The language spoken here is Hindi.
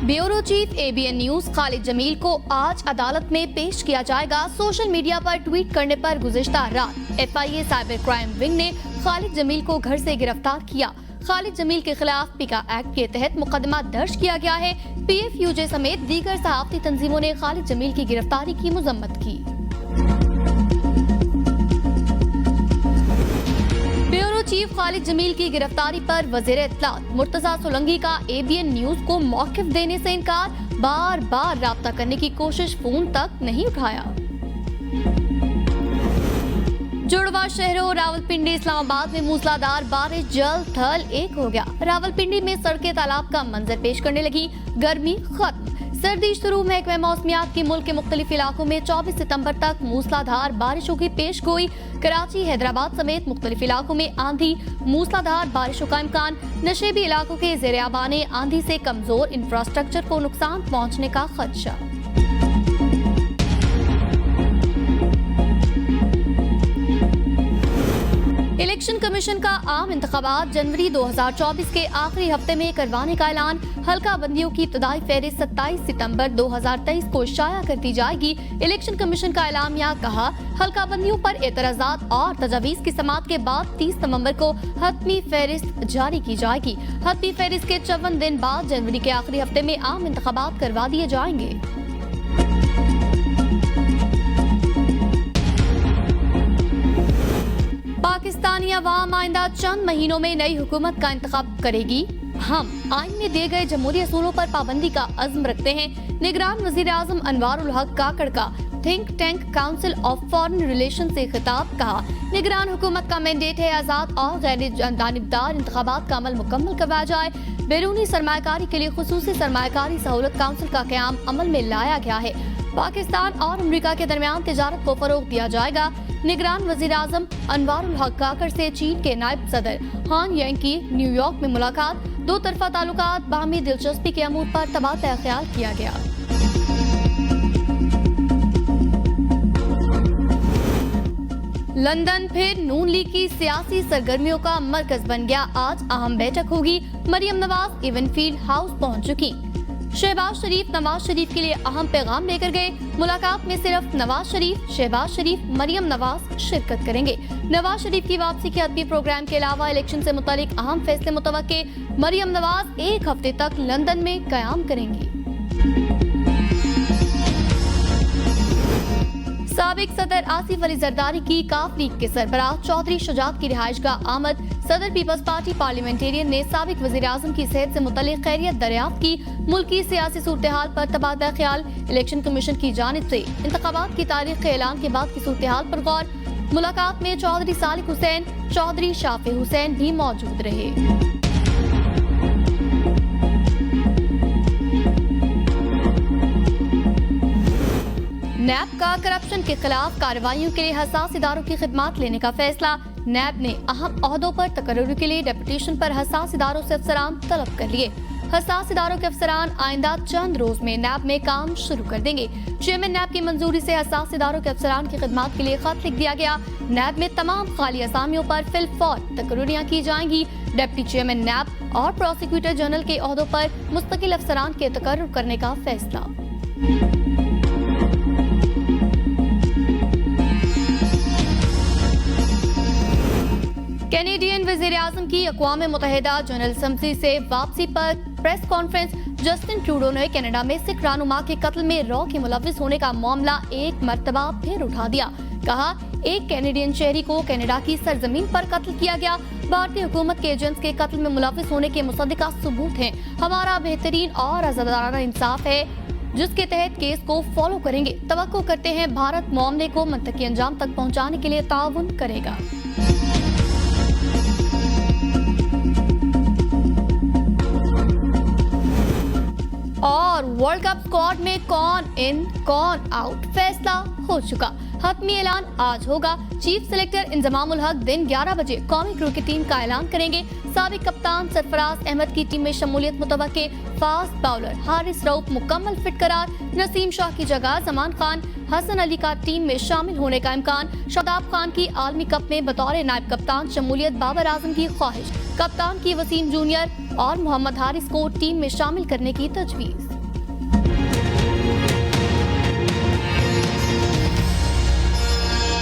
Bureau chief ABN news Khalid Jamil को आज अदालत में पेश किया जाएगा। सोशल मीडिया पर ट्वीट करने पर गुज़िश्ता रात एफआईए साइबर क्राइम विंग ने खालिद जमील को घर से गिरफ्तार किया। खालिद जमील के खिलाफ पिका एक्ट के तहत मुकदमा दर्ज किया गया है। पीएफयूजे समेत दीगर सहाफती तंजीमों ने खालिद जमील की गिरफ्तारी की मजम्मत की। ब्यूरो चीफ खालिद जमील की गिरफ्तारी पर वज़ीर इत्तलात मुर्तजा सोलंकी का एबीएन न्यूज को मौक़िफ़ देने से इनकार, बार बार राब्ता करने की कोशिश फोन तक नहीं उठाया। जुड़वा शहरों रावलपिंडी इस्लामाबाद में मूसलाधार बारिश जल थल एक हो गया। रावलपिंडी में सड़कें तालाब का मंजर पेश करने लगी। गर्मी खत्म, सर्दी शुरू। महकमे मौसमियात की मुल्क के मुख्तलिफ इलाकों में 24 सितंबर तक मूसलाधार बारिशों की पेश गोई। कराची, हैदराबाद समेत मुख्तलिफ इलाकों में आंधी, मूसलाधार बारिशों का इम्कान। नशेबी इलाकों के ज़ेर आबाने आंधी से कमजोर इंफ्रास्ट्रक्चर को नुकसान पहुँचने का खदशा। इलेक्शन कमीशन का आम इंतखाबात जनवरी 2024 के आखिरी हफ्ते में करवाने का ऐलान। हल्का बंदियों की इब्तदाई फहरिस्त 27 सितंबर 2023 को शाया कर दी जाएगी। इलेक्शन कमीशन का ऐलामिया कहा, हल्का बंदियों पर एतराज़ात और तजावीज़ की समाअत के बाद 30 नवंबर को हतमी फहरिस्त जारी की जाएगी। हतमी फहरिस्त के 54 दिन बाद जनवरी के आखिरी हफ्ते में आम इंतखाबात करवा दिए जाएंगे। पाकिस्तानी अवाम आइंदा चंद महीनों में नई हुकूमत का इंतखाब करेगी। हम आइन में दिए गए जमहूरी असूलों पर पाबंदी का अज़्म रखते हैं। निगरान वज़ीर आज़म अनवारुल हक काकड़ का think tank council of foreign relation से खिताब। कहा, निगरान हुकूमत का मैंडेट है आज़ाद और गैर जानिबदार इंतखाबात का अमल मुकम्मल करवाया जाए। बैरूनी सरमायाकारी के लिए खुसूसी सरमायाकारी सहूलत काउंसिल का क़याम अमल में लाया गया है। पाकिस्तान और अमेरिका के दरमियान तिजारत को फरोग दिया जाएगा। निगरान वज़ीर आज़म अनवारुल हक काकड़ से चीन के नायब सदर हान यांग की न्यूयॉर्क में मुलाकात। दो तरफा ताल्लुकात बाहमी दिलचस्पी के अमूर पर तबादला ख्याल किया गया। लंदन फिर नून लीग की सियासी सरगर्मियों का मरकज बन गया। आज अहम बैठक होगी। मरियम नवाज इवनफील्ड हाउस पहुंच चुकी। शहबाज शरीफ नवाज शरीफ के लिए अहम पैगाम लेकर गए। मुलाकात में सिर्फ नवाज शरीफ, शहबाज शरीफ, मरियम नवाज शिरकत करेंगे। नवाज शरीफ की वापसी के अदबी प्रोग्राम के अलावा इलेक्शन से मुतालिक अहम फैसले मुतवक्के। मरियम नवाज एक हफ्ते तक लंदन में कयाम करेंगी। साबिक सदर आसिफ अली जरदारी की काफ लीग के सरबराह चौधरी शुजात की रिहाइशगाह आमद। सदर पीपल्स पार्टी पार्लियामेंटेरियन ने साबिक वज़ीर आज़म की सेहत से मुतल्लिक खैरियत दरियाफ्त की। मुल्की सियासी सूरत हाल पर तबादला ख्याल। इलेक्शन कमीशन की जानिब से इंतखाबात की तारीख के ऐलान के बाद की सूरत हाल पर गौर। मुलाकात में चौधरी सालिक हुसैन, चौधरी शाफी हुसैन भी मौजूद रहे। नैब का करप्शन के खिलाफ कार्रवाइयों के लिए हसास इदारों की खिदमत लेने का फैसला। नैब ने अहम ओहदों पर तकर्रुर के लिए डेपुटेशन पर हसास इदारों से अफसरान तलब कर लिए। हसास इदारों के अफसरान आइंदा चंद रोज में नैब में काम शुरू कर देंगे। चेयरमैन नैब की मंजूरी से हसास इदारों के अफसरान की खिदमत के लिए खत लिख दिया गया। नैब में तमाम खाली असामियों पर फिलफौर तकर्रुरियां की जाएंगी। डिप्टी चेयरमैन नैब और प्रोसिक्यूटर जनरल के ओहदों पर मुस्तकिल अफसरान के तकर्रुर करने का फैसला। कैनेडियन वज़ीर आज़म की अक़वाम मुत्तहिदा जनरल असम्बली से वापसी पर प्रेस कॉन्फ्रेंस। जस्टिन ट्रूडो ने कनाडा में सिख रहनुमा के कत्ल में रॉ के मुलव्विस होने का मामला एक मर्तबा फिर उठा दिया। कहा, एक कैनेडियन शहरी को कनाडा की सरजमीन पर कत्ल किया गया। भारतीय हुकूमत के एजेंट्स के कत्ल में मुलव्विस होने के मुसद्दिका सबूत हैं। हमारा बेहतरीन और आज़ादाना इंसाफ है जिसके तहत केस को फॉलो करेंगे। तवक्को करते हैं भारत मामले को मंतकी अंजाम तक पहुँचाने के लिए ताउन करेगा। और वर्ल्ड कप स्क्वाड में कौन इन कौन आउट फैसला हो चुका। हतमी ऐलान आज होगा। चीफ सेलेक्टर इंजमामुल हक दिन 11 बजे कौमी क्रिकेट टीम का ऐलान करेंगे। साबिक कप्तान सरफराज अहमद की टीम में शमूलियत मुतवक्के। फास्ट बाउलर हारिस रऊफ मुकम्मल फिट करार। नसीम शाह की जगह जमान खान। हसन अली का टीम में शामिल होने का इम्कान। शादाब खान की आलमी कप में बतौर नायब कप्तान शमूलियत। बाबर आजम की ख्वाहिश, कप्तान की वसीम जूनियर और मोहम्मद हारिस को टीम में शामिल करने की तजवीज़।